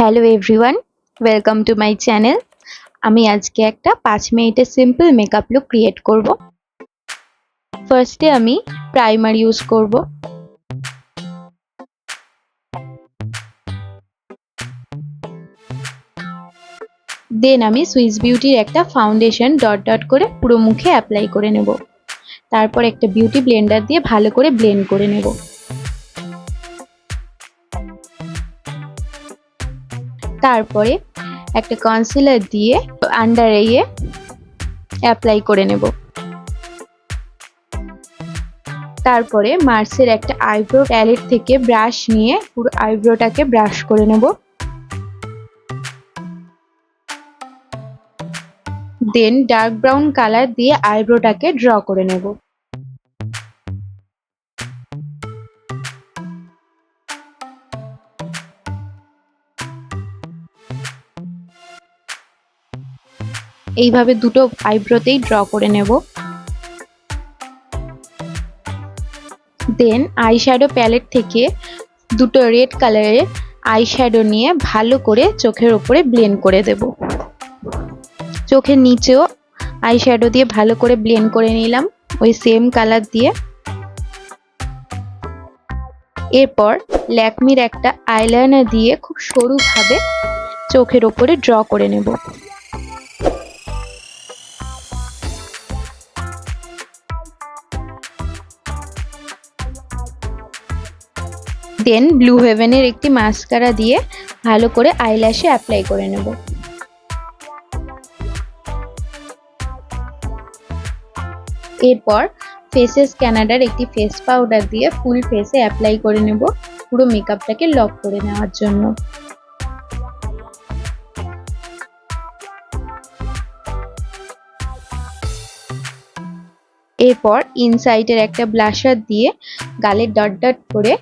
Hello everyone, welcome to my channel. আমি আজকে একটা 5 মিনিটের সিম্পল মেকআপ লুক ক্রিয়েট করব। ফার্স্টে আমি প্রাইমার ইউজ করব। দেন আমি সুইস বিউটির একটা ফাউন্ডেশন ডট ডট করে পুরো মুখে অ্যাপ্লাই করে নেব। তারপর একটা বিউটি ব্লেন্ডার দিয়ে ভালো করে ব্লেন্ড করে নেব। তারপরে একটা কনসিলার দিয়ে আন্ডার আইয়ে অ্যাপ্লাই করে নেব। তারপরে মার্সের একটা আইব্রো প্যালেট থেকে ব্রাশ নিয়ে পুরো আইব্রোটাকে ব্রাশ করে নেব। দেন ডার্ক ব্রাউন কালার দিয়ে আইব্রোটাকে ড্র করে নেব। এইভাবে দুটো আইব্রোতেই ড্র করে নেব। দেন আইশ্যাডো প্যালেট থেকে দুটো রেড কালারের আইশ্যাডো নিয়ে ভালো করে চোখের ওপরে ব্লেন্ড করে দেব। চোখের নিচেও আইশ্যাডো দিয়ে ভালো করে ব্লেন্ড করে নিলাম ওই সেম কালার দিয়ে। এরপর ল্যাকমির একটা আইলাইনার দিয়ে খুব সরুভাবে চোখের ওপরে ড্র করে নেব। দেন ব্লু হেভেনের একটি মাস্কারা দিয়ে ভালো করে আইল্যাশে অ্যাপ্লাই করে নেব। এরপর ফেসেস ক্যানাডার একটি ফেস পাউডার দিয়ে ফুল ফেসে অ্যাপ্লাই করে নেব পুরো মেকআপটাকে লক করে নেওয়ার জন্য। এরপর ইনসাইডের একটা ব্লাশার দিয়ে গালে ডট ডট করে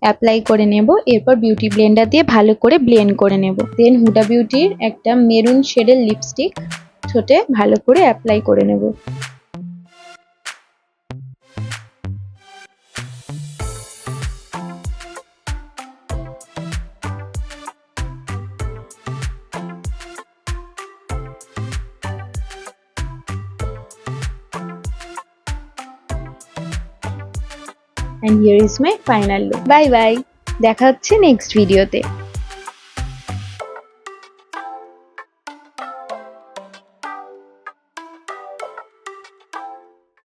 অ্যাপ্লাই করে নেব। এরপর বিউটি ব্লেন্ডার দিয়ে ভালো করে ব্লেন্ড করে নেব। দেন হুডা বিউটির একটা মেরুন শেডের লিপস্টিক ঠোঁটে ভালো করে অ্যাপ্লাই করে নেব। And here is my final look. Bye bye. দেখা হচ্ছে নেক্সট ভিডিওতে।